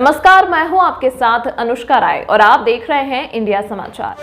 नमस्कार, मैं हूं आपके साथ अनुष्का राय और आप देख रहे हैं इंडिया समाचार।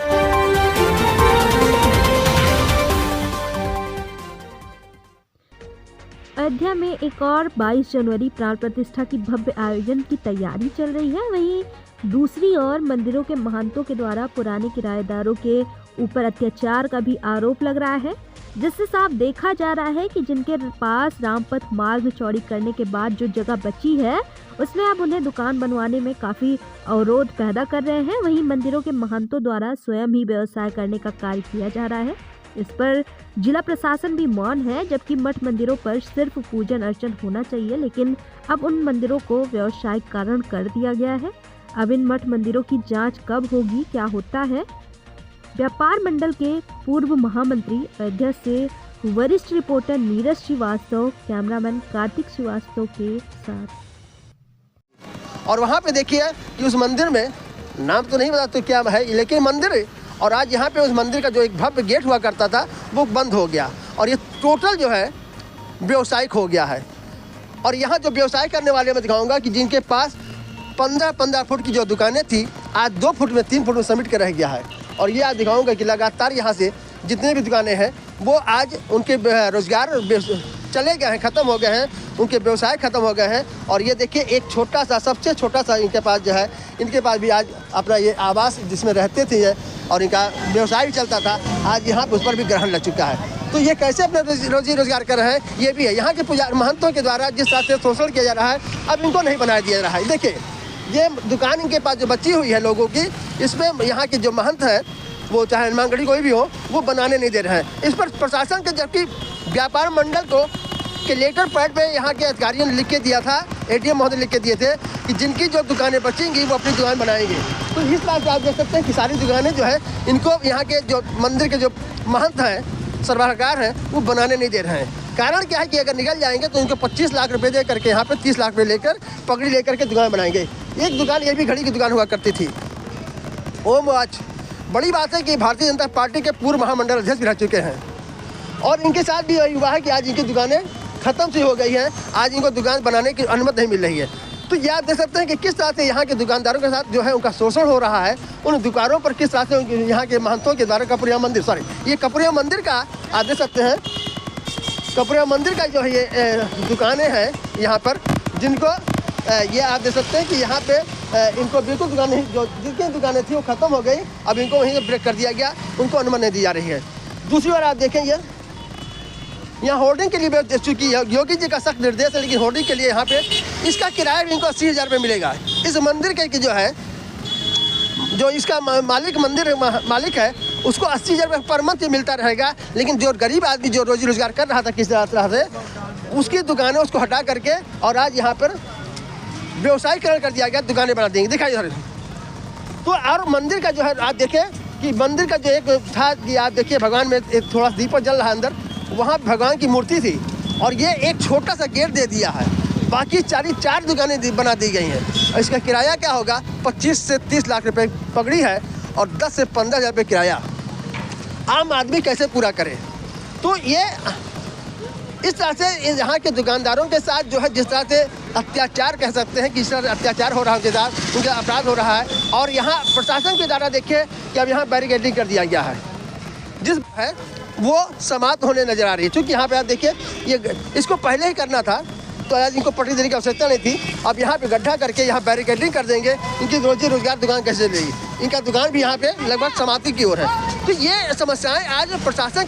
अयोध्या में एक और 22 जनवरी प्राण प्रतिष्ठा की भव्य आयोजन की तैयारी चल रही है। वहीं दूसरी ओर मंदिरों के महंतों के द्वारा पुराने किराएदारों के ऊपर अत्याचार का भी आरोप लग रहा है, जिससे साफ देखा जा रहा है कि जिनके पास रामपथ मार्ग चौड़ी करने के बाद जो जगह बची है उसमें अब उन्हें दुकान बनवाने में काफी अवरोध पैदा कर रहे हैं। वहीं मंदिरों के महंतों द्वारा स्वयं ही व्यवसाय करने का कार्य किया जा रहा है। इस पर जिला प्रशासन भी मौन है, जबकि मठ मंदिरों पर सिर्फ पूजन अर्चन होना चाहिए, लेकिन अब उन मंदिरों को व्यवसायिक कारण कर दिया गया है। अब इन मठ मंदिरों की जांच कब होगी, क्या होता है? व्यापार मंडल के पूर्व महामंत्री अयोध्या से वरिष्ठ रिपोर्टर नीरज श्रीवास्तव, कैमरामैन कार्तिक श्रीवास्तव के साथ। और वहाँ पे देखिए कि उस मंदिर में नाम तो नहीं पता तो क्या है, लेकिन मंदिर, और आज यहाँ पे उस मंदिर का जो एक भव्य गेट हुआ करता था वो बंद हो गया और ये टोटल जो है व्यवसायिक हो गया है। और यहाँ जो व्यवसाय करने वाले मैं दिखाऊंगा कि जिनके पास 15-15 फुट की जो दुकानें थी आज 2 फुट में 3 फुट में समेट कर रह गया है। और ये आज दिखाऊंगा कि लगातार यहाँ से जितने भी दुकानें हैं वो आज उनके रोजगार चले गए हैं, ख़त्म हो गए हैं, उनके व्यवसाय ख़त्म हो गए हैं। और ये देखिए एक छोटा सा, सबसे छोटा सा इनके पास जो है, इनके पास भी आज अपना ये आवास जिसमें रहते थे और इनका व्यवसाय भी चलता था, आज यहाँ उस पर भी ग्रहण लग चुका है। तो ये कैसे अपना रोजी रोजगार कर रहे हैं ये भी है। यहाँ के महंतों के द्वारा जिस तरह से शोषण किया जा रहा है अब इनको नहीं बना दिया जा रहा है। देखिए ये दुकान इनके पास जो बची हुई है लोगों की, इसमें यहाँ के जो महंत हैं वो चाहे हनुमानगढ़ी कोई भी हो वो बनाने नहीं दे रहे हैं। इस पर प्रशासन के, जबकि व्यापार मंडल को के लेटर पैड पे यहाँ के अधिकारियों ने लिख के दिया था, एडीएम महोदय लिख के दिए थे कि जिनकी जो दुकानें बचेंगी वो अपनी दुकान बनाएंगे। तो इस बात से आप देख सकते हैं कि सारी दुकानें जो है इनको यहाँ के जो मंदिर के जो महंत हैं, सरबराहकार हैं, वो बनाने नहीं दे रहे हैं। कारण क्या है कि अगर निकल जाएंगे तो इनको 25 लाख रुपए दे करके यहाँ पे 30 लाख रुपए लेकर पगड़ी लेकर के दुकान बनाएंगे। एक दुकान ये भी घड़ी की दुकान हुआ करती थी, ओम वॉच। बड़ी बात है कि भारतीय जनता पार्टी के पूर्व महामंडल अध्यक्ष भी रह चुके हैं और इनके साथ भी यही हुआ है कि आज इनकी दुकानें ख़त्म सी हो गई हैं, आज इनको दुकान बनाने की अनुमति नहीं मिल रही है। तो ये आप देख सकते हैं कि किस तरह से यहाँ के दुकानदारों के साथ जो है उनका शोषण हो रहा है। उन दुकानों पर किस तरह से यहाँ के महंतों के द्वारा कपुरिया मंदिर, ये कपुरिया मंदिर का आप देख सकते हैं, कपुरिया मंदिर का जो है ये दुकानें हैं यहाँ पर, जिनको ये आप देख सकते हैं कि यहाँ पे इनको बिल्कुल दुकान नहीं, जो जिनकी दुकानें थी वो ख़त्म हो गई, अब इनको वहीं से ब्रेक कर दिया गया, उनको अनुमति नहीं दी जा रही है। दूसरी बार आप देखें ये यहाँ होर्डिंग के लिए चूँकि योगी जी का सख्त निर्देश है, लेकिन होर्डिंग के लिए यहाँ पे इसका किराया भी इनको 80,000 रुपये मिलेगा। इस मंदिर के जो है, जो इसका मालिक है उसको 80,000 रुपये पर मंथ मिलता रहेगा, लेकिन जो गरीब आदमी जो रोजी रोजगार कर रहा था किस तरह से, उसकी दुकानें उसको हटा करके और आज यहाँ पर व्यवसायीकरण कर दिया गया, दुकानें बना देंगे। दिखाइए तो और मंदिर का जो है आप देखें कि मंदिर का जो एक था कि आप देखिए भगवान में एक थोड़ा सा दीपक जल रहा है अंदर, वहाँ भगवान की मूर्ति थी और ये एक छोटा सा गेट दे दिया है, बाकी 4 दुकानें बना दी गई हैं। और इसका किराया क्या होगा, 25 से 30 लाख रुपए पगड़ी है और 10 से 15,000 रुपये किराया। आम आदमी कैसे पूरा करे? तो ये इस तरह से यहाँ के दुकानदारों के साथ जो है जिस तरह से अत्याचार कह सकते हैं कि इस तरह से अत्याचार हो रहा है, उनके साथ उनका अपराध हो रहा है। और यहाँ प्रशासन के द्वारा देखिए कि अब यहाँ बैरिकेडिंग कर दिया गया है, जिस है वो समाप्त होने नजर आ रही है। क्योंकि यहाँ पे आप देखिए ये इसको पहले ही करना था तो आज इनको पटरी देने की आवश्यकता नहीं थी। अब यहाँ पे गड्ढा करके यहाँ बैरिकेडिंग कर देंगे, इनकी रोजी रोजगार दुकान कैसे चलेगी? इनका दुकान भी यहाँ पे लगभग समाप्ति की ओर है। तो ये समस्याएं आज प्रशासन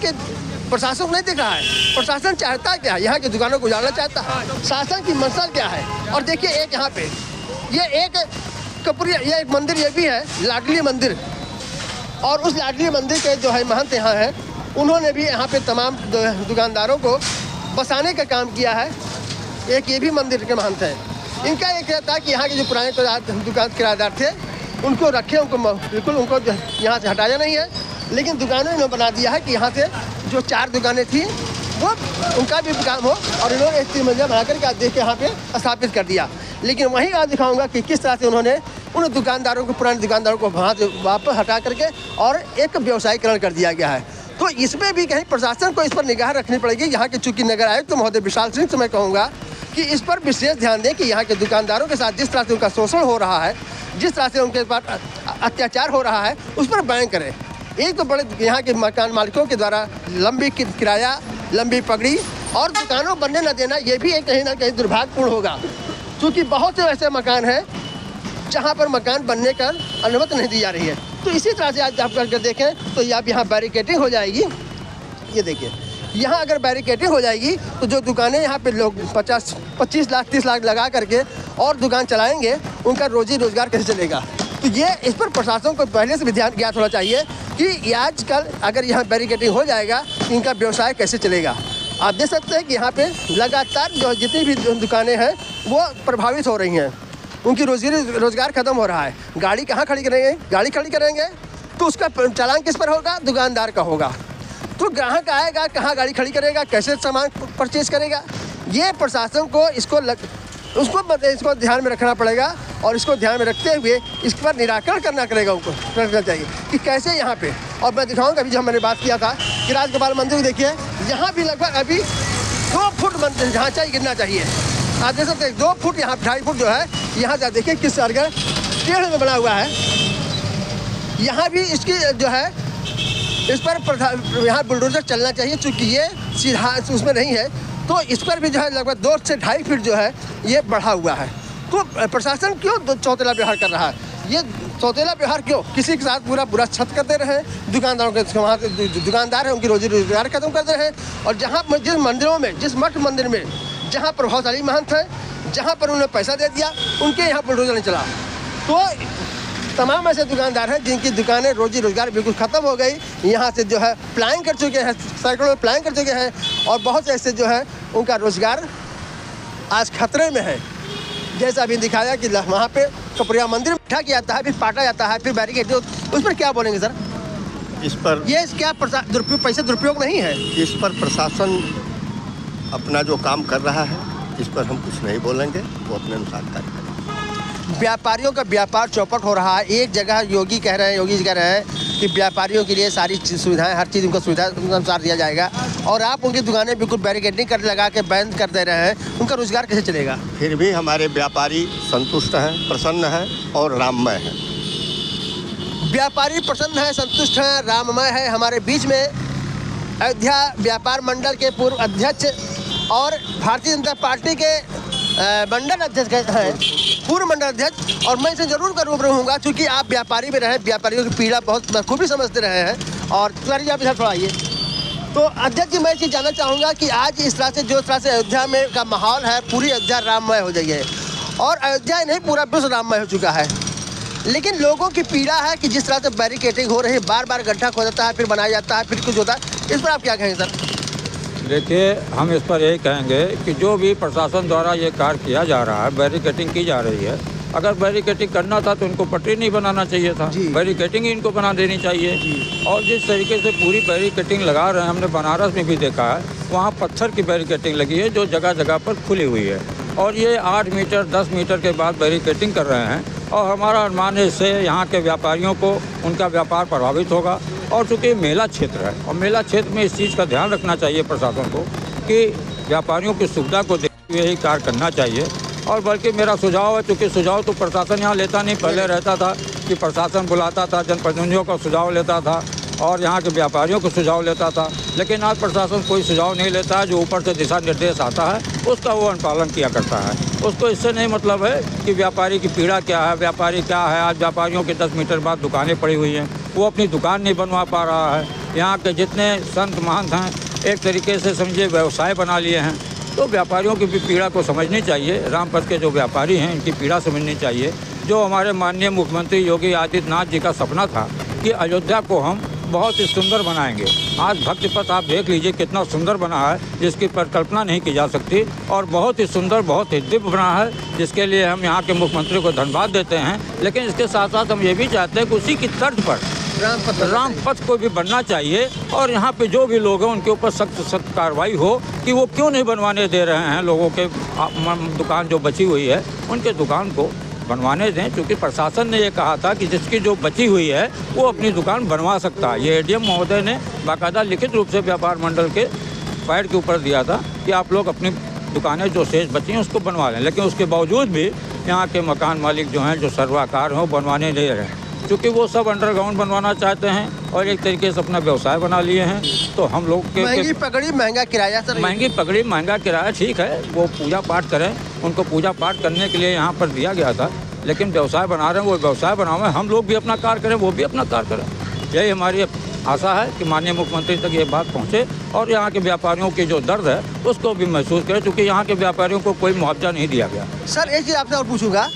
को नहीं दिख रहा है। प्रशासन चाहता क्या है? यहाँ की दुकानों को उजाड़ना चाहता है। शासन की मंशा क्या है? और देखिए एक यहाँ पे ये एक कपुरिया, ये एक मंदिर ये भी है लाडली मंदिर, और उस लाडली मंदिर के जो है महंत यहाँ है, उन्होंने भी यहाँ पे तमाम दुकानदारों को बसाने का काम किया है। एक ये भी मंदिर के महंत हैं। इनका ये कहता है कि यहाँ के जो पुराने दुकान किराएदार थे उनको रखें, उनको बिल्कुल उनको यहाँ से हटाया नहीं है, लेकिन दुकानों ने बना दिया है कि यहाँ से जो 4 दुकानें थी वो उनका भी काम हो, और इन्होंने 3 मंजिला बना करके आज देख के यहाँ पे स्थापित कर दिया। लेकिन वहीं आज दिखाऊंगा कि किस तरह से उन्होंने उन दुकानदारों को, पुराने दुकानदारों को वहाँ से वापस हटा करके और एक व्यवसायीकरण कर दिया गया है। तो इसमें भी कहीं प्रशासन को इस पर निगाह रखनी पड़ेगी। यहाँ के चूँकि नगर आयुक्त महोदय विशाल सिंह से मैं कहूँगा कि इस पर विशेष ध्यान दें कि यहाँ के दुकानदारों के साथ जिस तरह से उनका शोषण हो रहा है, जिस तरह से उनके पास अत्याचार हो रहा है, उस पर बैन करें। एक तो बड़े यहाँ के मकान मालिकों के द्वारा लंबी किराया, लंबी पगड़ी और दुकानों बनने न देना, ये भी एक कहीं ना कहीं दुर्भाग्यपूर्ण होगा, क्योंकि बहुत से ऐसे मकान हैं जहाँ पर मकान बनने का अनुमति नहीं दी जा रही है। तो इसी तरह से आज आप करके देखें तो आप यहाँ बैरिकेडिंग हो जाएगी। ये देखिए, यहाँ अगर बैरिकेडिंग हो जाएगी तो जो दुकानें यहाँ पे लोग 25 लाख 30 लाख लगा करके और दुकान चलाएंगे, उनका रोजी रोजगार कैसे चलेगा? तो ये इस पर प्रशासन को पहले से भी ध्यान ज्ञात होना चाहिए कि आजकल अगर यहाँ बैरिकेडिंग हो जाएगा तो इनका व्यवसाय कैसे चलेगा। आप देख सकते हैं कि यहाँ पे लगातार जो जितनी भी दुकानें हैं वो प्रभावित हो रही हैं, उनकी रोजगार खत्म हो रहा है। गाड़ी कहाँ खड़ी करेंगे? गाड़ी खड़ी करेंगे तो उसका चालान किस पर होगा? दुकानदार का होगा। तो ग्राहक आएगा, कहाँ गाड़ी खड़ी करेगा, कैसे सामान परचेज करेगा? ये प्रशासन को इसको ध्यान में रखना पड़ेगा और इसको ध्यान में रखते हुए इस पर निराकरण करना चाहिए कि कैसे यहाँ पे। और मैं दिखाऊंगा अभी जो मैंने बात किया था कि राजगोपाल मंदिर देखिए, यहाँ भी लगभग अभी 2 फुट ढांचा ही गिरना चाहिए। आप देख सकते हैं 2 फुट, यहाँ 2.5 फुट जो है, यहाँ से देखिए किस तरह टेढ़ में बना हुआ है। यहाँ भी इसकी जो है इस पर यहाँ बुलडोजर चलना चाहिए, चूँकि ये सीधा उसमें नहीं है, तो इस पर भी जो है लगभग 2 से 2.5 फीट जो है ये बढ़ा हुआ है। तो प्रशासन क्यों चौतेला व्यवहार कर रहा है? ये चौतेला व्यवहार क्यों? किसी के साथ पूरा बुरा छत कर दे रहे हैं, दुकानदारों के वहाँ दुकानदार हैं उनकी रोजी रोजगार खत्म कर दे रहे हैं। और जहाँ जिस मंदिरों में, जिस मठ मंदिर में जहाँ प्रभावशाली महंत हैं, जहाँ पर उन्हें पैसा दे दिया, उनके यहाँ बुलडोजर नहीं चला। तो तमाम ऐसे दुकानदार हैं जिनकी दुकानें रोजी रोजगार बिल्कुल ख़त्म हो गई, यहाँ से जो है प्लान कर चुके हैं, सैकड़ों प्लान कर चुके हैं, और बहुत से ऐसे जो है उनका रोजगार आज खतरे में है। जैसा अभी दिखाया कि वहाँ पे कपड़िया मंदिर में उठा किया जाता है, फिर पाटा जाता है, फिर बैरिकेड, उस पर क्या बोलेंगे सर? इस पर ये क्या पैसे दुरुपयोग नहीं है? इस पर प्रशासन अपना जो काम कर रहा है, इस पर हम कुछ नहीं बोलेंगे, वो अपने अनुसार कार्य करें। व्यापारियों का व्यापार चौपट हो रहा है। एक जगह योगी जी कह रहे हैं कि व्यापारियों के लिए सारी सुविधाएं, हर चीज़ उनको सुविधा अनुसार दिया जाएगा, और आप उनकी दुकानें बिल्कुल बैरिकेडिंग कर लगा के बैन कर दे रहे हैं, उनका रोजगार कैसे चलेगा? फिर भी हमारे व्यापारी संतुष्ट हैं, प्रसन्न हैं और राममय हैं। व्यापारी प्रसन्न है, संतुष्ट हैं, राममय है। हमारे बीच में अयोध्या व्यापार मंडल के पूर्व अध्यक्ष और भारतीय जनता पार्टी के मंडल अध्यक्ष हैं, पूर्व मंडल अध्यक्ष, और मैं इसे जरूर कर रूबरू हूँगा क्योंकि आप व्यापारी में रहे, व्यापारियों की पीड़ा बहुत बखूबी समझते रहे हैं। और सर आप इधर थोड़ा आइए। तो अध्यक्ष जी, मैं ये जानना चाहूँगा कि आज इस तरह से जो तरह से अयोध्या में का माहौल है, पूरी अयोध्या राममय हो गई है, और अयोध्या नहीं पूरा विश्व राममय हो चुका है, लेकिन लोगों की पीड़ा है कि जिस तरह से बैरिकेडिंग हो रही है, बार बार गड्ढा खोदा जाता है, फिर बनाया जाता है, फिर कुछ होता है, इस पर आप क्या कहेंगे सर? देखिए, हम इस पर यही कहेंगे कि जो भी प्रशासन द्वारा ये कार्य किया जा रहा है, बैरिकेडिंग की जा रही है, अगर बैरिकेडिंग करना था तो इनको पटरी नहीं बनाना चाहिए था, बैरिकेडिंग ही इनको बना देनी चाहिए। और जिस तरीके से पूरी बैरिकेडिंग लगा रहे हैं, हमने बनारस में भी देखा है, वहाँ पत्थर की बैरिकेडिंग लगी है जो जगह जगह पर खुली हुई है, और ये 8 मीटर 10 मीटर के बाद बैरिकेडिंग कर रहे हैं। और हमारा अनुमान है इससे यहाँ के व्यापारियों को उनका व्यापार प्रभावित होगा। और चूँकि मेला क्षेत्र है, और मेला क्षेत्र में इस चीज़ का ध्यान रखना चाहिए प्रशासन को कि व्यापारियों की सुविधा को देखते हुए ही कार्य करना चाहिए। और बल्कि मेरा सुझाव है, चूँकि सुझाव तो प्रशासन यहाँ लेता नहीं, पहले रहता था कि प्रशासन बुलाता था, जनप्रतिनिधियों का सुझाव लेता था और यहाँ के व्यापारियों को सुझाव लेता था, लेकिन आज प्रशासन कोई सुझाव नहीं लेता है। जो ऊपर से दिशा निर्देश आता है उसका वो अनुपालन किया करता है। उसको इससे नहीं मतलब है कि व्यापारी की पीड़ा क्या है, व्यापारी क्या है। आज व्यापारियों के 10 मीटर बाद दुकानें पड़ी हुई हैं, वो अपनी दुकान नहीं बनवा पा रहा है। यहाँ के जितने संत महंत हैं एक तरीके से समझिए व्यवसाय बना लिए हैं। तो व्यापारियों की भी पीड़ा को समझनी चाहिए, रामपथ के जो व्यापारी हैं इनकी पीड़ा समझनी चाहिए। जो हमारे माननीय मुख्यमंत्री योगी आदित्यनाथ जी का सपना था कि अयोध्या को हम बहुत ही सुंदर बनाएंगे, आज भक्ति पथ आप देख लीजिए कितना सुंदर बना है, जिसकी परिकल्पना नहीं की जा सकती, और बहुत ही सुंदर, बहुत ही दिव्य बना है, जिसके लिए हम यहाँ के मुख्यमंत्री को धन्यवाद देते हैं। लेकिन इसके साथ साथ हम ये भी चाहते हैं कि उसी की तर्ज पर रामपथ को भी बनना चाहिए, और यहाँ पे जो भी लोग हैं उनके ऊपर सख्त कार्रवाई हो कि वो क्यों नहीं बनवाने दे रहे हैं लोगों के दुकान जो बची हुई है उनके दुकान को बनवाने दें। क्योंकि प्रशासन ने ये कहा था कि जिसकी जो बची हुई है वो अपनी दुकान बनवा सकता है। ये एडीएम महोदय ने बाकायदा लिखित रूप से व्यापार मंडल के पैड के ऊपर दिया था कि आप लोग अपनी दुकानें जो शेष बची हैं उसको बनवा लें, लेकिन उसके बावजूद भी यहाँ के मकान मालिक जो हैं, जो सर्वाकार हैं, वो बनवाने नहीं रहे, क्योंकि वो सब अंडरग्राउंड बनवाना चाहते हैं और एक तरीके से अपना व्यवसाय बना लिए हैं। तो हम लोग के महंगी पकड़ी महंगा किराया सर, महंगी पकड़ी महंगा किराया ठीक है, वो पूजा पाठ करें, उनको पूजा पाठ करने के लिए यहाँ पर दिया गया था, लेकिन व्यवसाय बना रहे हैं, वो व्यवसाय बनावें, हम लोग भी अपना कार्य करें, वो भी अपना कार्य करें। यही हमारी आशा है कि माननीय मुख्यमंत्री तक ये बात पहुँचे और यहाँ के व्यापारियों की जो दर्द है उसको भी महसूस करें, क्योंकि यहाँ के व्यापारियों को कोई मुआवजा नहीं दिया गया। सर एक चीज़ आपसे और पूछूंगा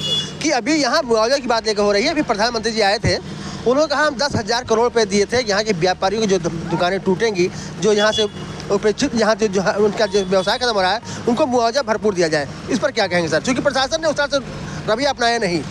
कि अभी यहाँ मुआवजा की बात लेकर हो रही है, अभी प्रधानमंत्री जी आए थे, उन्होंने कहा हम 10,000 करोड़ रुपए दिए थे यहाँ के व्यापारियों की जो दुकानें टूटेंगी, जो यहाँ से उपेक्षित, यहाँ से जो उनका जो व्यवसाय खत्म हो रहा है, उनको मुआवजा भरपूर दिया जाए। इस पर क्या कहेंगे सर, क्योंकि प्रशासन ने उस तरह से रवैया अपनाया नहीं।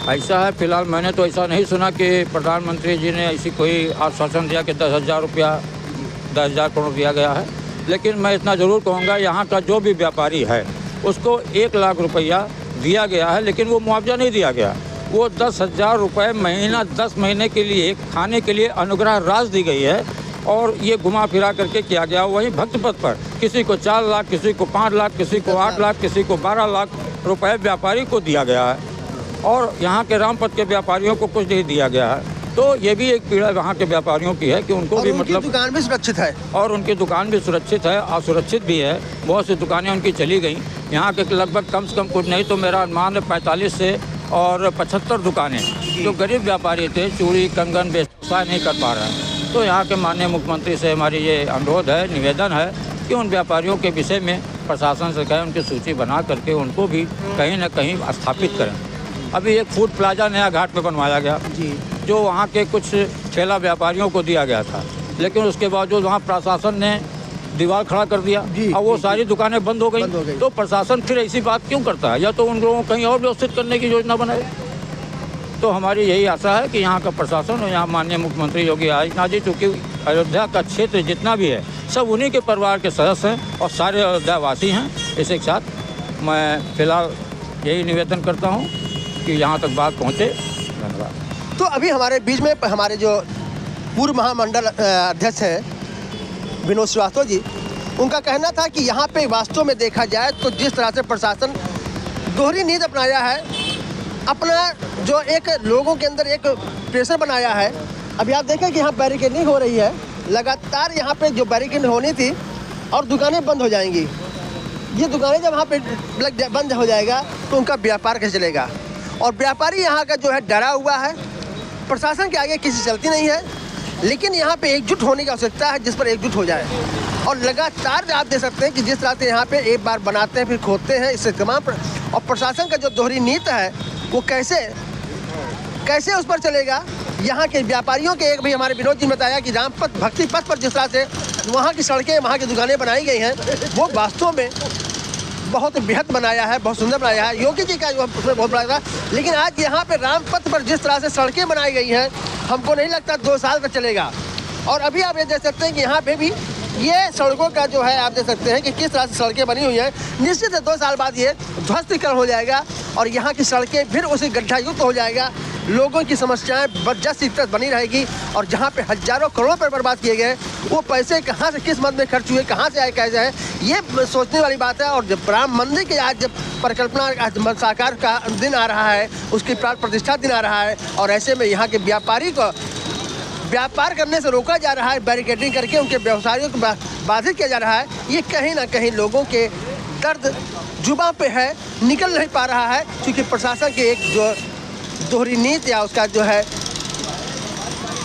ऐसा है, फिलहाल मैंने तो ऐसा नहीं सुना कि प्रधानमंत्री जी ने ऐसी कोई आश्वासन दिया कि 10,000 करोड़ दिया गया है, लेकिन मैं इतना ज़रूर कहूँगा यहाँ का जो भी व्यापारी है उसको 1 लाख रुपया दिया गया है, लेकिन वो मुआवजा नहीं दिया गया। वो 10,000 रुपये महीना 10 महीने के लिए खाने के लिए अनुग्रह राशि दी गई है और ये घुमा फिरा करके किया गया। वहीं भक्त पथ पर किसी को 4 लाख, किसी को 5 लाख, किसी को 8 लाख, किसी को 12 लाख रुपए व्यापारी को दिया गया है और यहाँ के रामपथ के व्यापारियों को कुछ नहीं दिया गया है। तो ये भी एक पीड़ा वहाँ के व्यापारियों की है कि उनको भी मतलब दुकान भी सुरक्षित है और उनकी दुकान भी सुरक्षित है, असुरक्षित भी है। बहुत सी दुकानें उनकी चली गई। यहाँ के लगभग कम से कम कुछ नहीं तो मेरा अनुमान है 45 से और 75 दुकानें जो गरीब व्यापारी थे, चूड़ी कंगन व्यवसाय नहीं कर पा रहे हैं। तो यहाँ के माननीय मुख्यमंत्री से हमारी ये अनुरोध है, निवेदन है कि उन व्यापारियों के विषय में प्रशासन से कहें, उनकी सूची बना करके उनको भी कहीं न कहीं स्थापित करें। अभी एक फूड प्लाजा नया घाट पे बनवाया गया जी, जो वहाँ के कुछ ठेला व्यापारियों को दिया गया था, लेकिन उसके बावजूद वहाँ प्रशासन ने दीवार खड़ा कर दिया और वो सारी दुकानें बंद हो गई। तो प्रशासन फिर ऐसी बात क्यों करता है, या तो उन लोगों को कहीं और व्यवस्थित करने की योजना बनाए। तो हमारी यही आशा है कि यहाँ का प्रशासन और यहाँ माननीय मुख्यमंत्री योगी आदित्यनाथ जी, चूँकि अयोध्या का क्षेत्र जितना भी है सब उन्हीं के परिवार के सदस्य हैं और सारे अयोध्यावासी हैं। इसी के साथ मैं फिलहाल यही निवेदन करता हूँ कि यहाँ तक बात पहुँचे। धन्यवाद। तो अभी हमारे बीच में हमारे जो पूर्व महामंडल अध्यक्ष हैं विनोद श्रीवास्तव जी, उनका कहना था कि यहाँ पे वास्तव में देखा जाए तो जिस तरह से प्रशासन दोहरी नीति अपनाया है, अपना जो एक लोगों के अंदर एक प्रेशर बनाया है। अभी आप देखें कि यहाँ बैरिकेडिंग हो रही है, लगातार यहाँ पे जो बैरिकेडिंग होनी थी और दुकानें बंद हो जाएंगी। ये दुकानें जब वहाँ पे बंद हो जाएगा तो उनका व्यापार कैसे चलेगा, और व्यापारी यहाँ का जो है डरा हुआ है, प्रशासन के आगे किसी चलती नहीं है। लेकिन यहाँ पे एकजुट होने की आवश्यकता है, जिस पर एकजुट हो जाए। और लगातार आप देख सकते हैं कि जिस तरह से यहाँ पे एक बार बनाते हैं फिर खोदते हैं, इससे तमाम और प्रशासन का जो दोहरी नीति है वो कैसे उस पर चलेगा। यहाँ के व्यापारियों के एक भी हमारे विनोद जी ने बताया कि रामपथ भक्ति पथ पर जिस तरह से वहाँ की सड़कें, वहाँ की दुकानें बनाई गई हैं, वो वास्तव में बहुत बेहद बनाया है, बहुत सुंदर बनाया है। योगी जी का जो उसमें बहुत बड़ा था। लेकिन आज यहाँ पे रामपथ पर जिस तरह से सड़कें बनाई गई हैं, हमको नहीं लगता 2 साल तक चलेगा। और अभी आप ये देख सकते हैं कि यहाँ पे भी ये सड़कों का जो है आप देख सकते हैं कि किस तरह से सड़कें बनी हुई हैं। निश्चित है 2 साल बाद ये ध्वस्तीकरण हो जाएगा और यहाँ की सड़कें फिर उसी गड्ढा युक्त हो जाएगा। लोगों की समस्याएं जबरदस्त तरह बनी रहेगी और जहाँ पे हजारों करोड़ पर बर्बाद किए गए, वो पैसे कहाँ से किस मद में खर्च हुए, कहाँ से आए, कैसे है, ये सोचने वाली बात है। और जब राम मंदिर के आज जब परिकल्पना साकार का दिन आ रहा है, उसकी प्राण प्रतिष्ठा दिन आ रहा है, और ऐसे में यहाँ के व्यापारी को व्यापार करने से रोका जा रहा है, बैरिकेडिंग करके उनके व्यवसायों को बाधित किया जा रहा है। ये कहीं ना कहीं लोगों के दर्द जुबां पे है, निकल नहीं पा रहा है, क्योंकि प्रशासन के एक जो दोहरी नीति या उसका जो है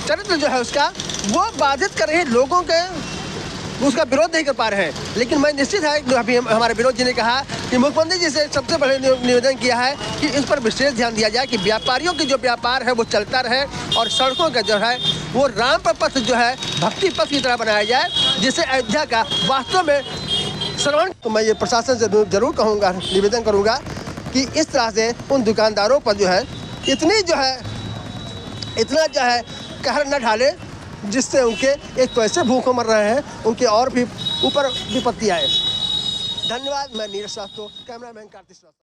चरित्र जो है उसका वो बाधित कर रहे लोगों के, उसका विरोध नहीं कर पा रहे हैं। लेकिन मैं निश्चित है, अभी हमारे विनोद जी ने कहा कि मुख्यमंत्री जी से सबसे पहले निवेदन किया है कि इस पर विशेष ध्यान दिया जाए कि व्यापारियों की जो व्यापार है वो चलता रहे और सड़कों का जो है वो राम पथ जो है भक्ति पथ की तरह बनाया जाए, जिससे अयोध्या का वास्तव में श्रवण। तो मैं ये प्रशासन से जरूर कहूँगा, निवेदन करूँगा कि इस तरह से उन दुकानदारों पर जो है इतना जो है कहर न ढाले, जिससे उनके एक तो ऐसे भूखों मर रहे हैं, उनके और भी ऊपर विपत्ति आए। धन्यवाद। मैं नीरज श्रीवास्तव, कैमरामैन कार्तिक श्रीवास्तव।